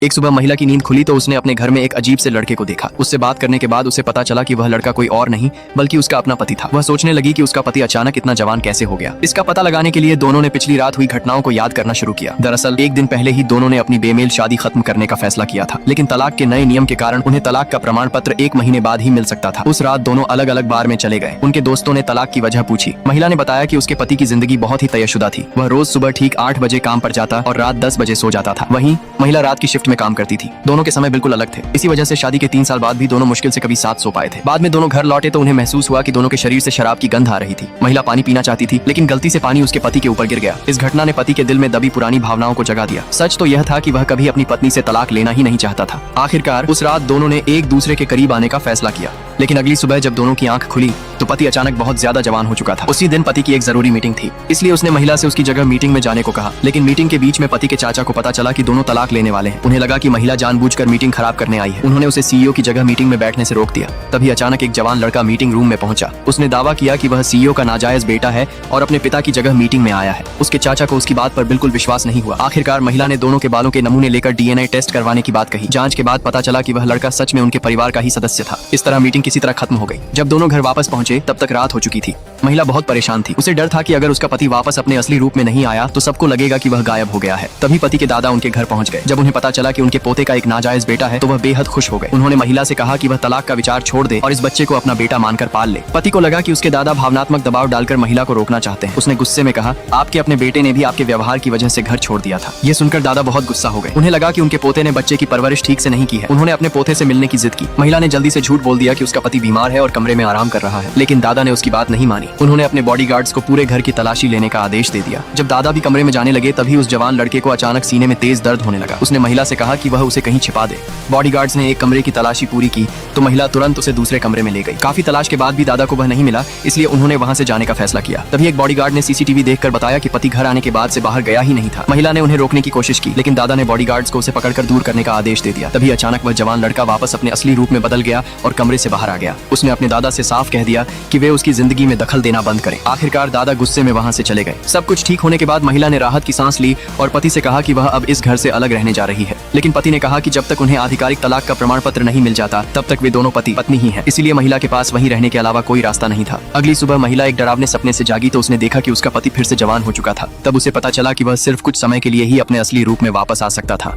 एक सुबह महिला की नींद खुली तो उसने अपने घर में एक अजीब से लड़के को देखा। उससे बात करने के बाद उसे पता चला कि वह लड़का कोई और नहीं बल्कि उसका अपना पति था। वह सोचने लगी कि उसका पति अचानक इतना जवान कैसे हो गया। इसका पता लगाने के लिए दोनों ने पिछली रात हुई घटनाओं को याद करना शुरू किया। दरअसल एक दिन पहले ही दोनों ने अपनी बेमेल शादी खत्म करने का फैसला किया था, लेकिन तलाक के नए नियम के कारण उन्हें तलाक का प्रमाण पत्र 1 महीने बाद ही मिल सकता था। उस रात दोनों अलग अलग बार में चले गए। उनके दोस्तों ने तलाक की वजह पूछी। महिला ने बताया कि उसके पति की जिंदगी बहुत ही तयशुदा थी। वह रोज सुबह ठीक 8 बजे काम पर जाता और रात 10 बजे सो जाता था। वहीं महिला रात की शिफ्ट में काम करती थी। दोनों के समय बिल्कुल अलग थे। इसी वजह से शादी के 3 साल बाद भी दोनों मुश्किल से कभी साथ सो पाए थे। बाद में दोनों घर लौटे तो उन्हें महसूस हुआ कि दोनों के शरीर से शराब की गंध आ रही थी। महिला पानी पीना चाहती थी, लेकिन गलती से पानी उसके पति के ऊपर गिर गया। इस घटना ने पति के दिल में दबी पुरानी भावनाओं को जगा दिया। सच तो यह था कि वह कभी अपनी पत्नी से तलाक लेना ही नहीं चाहता था। आखिरकार उस रात दोनों ने एक दूसरे के करीब आने का फैसला किया, लेकिन अगली सुबह जब दोनों की आंख खुली तो पति अचानक बहुत ज्यादा जवान हो चुका था। उसी दिन पति की एक जरूरी मीटिंग थी, इसलिए उसने महिला से उसकी जगह मीटिंग में जाने को कहा। लेकिन मीटिंग के बीच में पति के चाचा को पता चला कि दोनों तलाक लेने वाले हैं। उन्हें लगा कि महिला जानबूझकर मीटिंग खराब करने आई है। उन्होंने उसे सीईओ की जगह मीटिंग में बैठने से रोक दिया। तभी अचानक एक जवान लड़का मीटिंग रूम में पहुंचा। उसने दावा किया कि वह सीईओ का नाजायज बेटा है और अपने पिता की जगह मीटिंग में आया है। उसके चाचा को उसकी बात पर बिल्कुल विश्वास नहीं हुआ। आखिरकार महिला ने दोनों के बालों के नमूने लेकर डीएनए टेस्ट करवाने की बात कही। जांच के बाद पता चला कि वह लड़का सच में उनके परिवार का ही सदस्य था। इस तरह मीटिंग किसी तरह खत्म हो गई। जब दोनों घर वापस पहुंचे तब तक रात हो चुकी थी। महिला बहुत परेशान थी। उसे डर था कि अगर उसका पति वापस अपने असली रूप में नहीं आया तो सबको लगेगा कि वह गायब हो गया है। तभी पति के दादा उनके घर पहुंच गए। जब उन्हें पता चला कि उनके पोते का एक नाजायज बेटा है तो वह बेहद खुश हो गए। उन्होंने महिला से कहा कि वह तलाक का विचार छोड़ दे और इस बच्चे को अपना बेटा मानकर पाल ले। पति को लगा कि उसके दादा भावनात्मक दबाव डालकर महिला को रोकना चाहते हैं। उसने गुस्से में कहा, आपके अपने बेटे ने भी आपके व्यवहार की वजह से घर छोड़ दिया था। ये सुनकर दादा बहुत गुस्सा हो गए। उन्हें लगा कि उनके पोते ने बच्चे की परवरिश ठीक से नहीं की है। उन्होंने अपने पोते से मिलने की जिद की। महिला ने जल्दी से झूठ बोल दिया कि उसका पति बीमार है और कमरे में आराम कर रहा है, लेकिन दादा ने उसकी बात नहीं मानी। उन्होंने अपने बॉडीगार्ड्स को पूरे घर की तलाशी लेने का आदेश दे दिया। जब दादा भी कमरे में जाने लगे तभी उस जवान लड़के को अचानक सीने में तेज दर्द होने लगा। उसने महिला से कहा कि वह उसे कहीं छिपा दे। बॉडीगार्ड्स ने एक कमरे की तलाशी पूरी की तो महिला तुरंत उसे दूसरे कमरे में ले गई। काफी तलाश के बाद भी दादा को वह नहीं मिला, इसलिए उन्होंने वहां से जाने का फैसला किया। तभी एक बॉडीगार्ड ने सीसीटीवी देखकर बताया कि पति घर आने के बाद से बाहर गया ही नहीं था। महिला ने उन्हें रोकने की कोशिश की, लेकिन दादा ने बॉडीगार्ड्स को उसे पकड़कर दूर करने का आदेश दे दिया। तभी अचानक वह जवान लड़का वापस अपने असली रूप में बदल गया और कमरे से बाहर आ गया। उसने अपने दादा से साफ कह दिया कि वे उसकी जिंदगी में दखल देना बंद करें। आखिरकार दादा गुस्से में वहां से चले गए। सब कुछ ठीक होने के बाद महिला ने राहत की सांस ली और पति से कहा कि वह अब इस घर से अलग रहने जा रही है। लेकिन पति ने कहा कि जब तक उन्हें आधिकारिक तलाक का प्रमाण पत्र नहीं मिल जाता तब तक वे दोनों पति पत्नी ही हैं। इसीलिए महिला के पास वहीं रहने के अलावा कोई रास्ता नहीं था। अगली सुबह महिला एक डरावने सपने से जागी तो उसने देखा कि उसका पति फिर से जवान हो चुका था। तब उसे पता चला कि वह सिर्फ कुछ समय के लिए ही अपने असली रूप में वापस आ सकता था।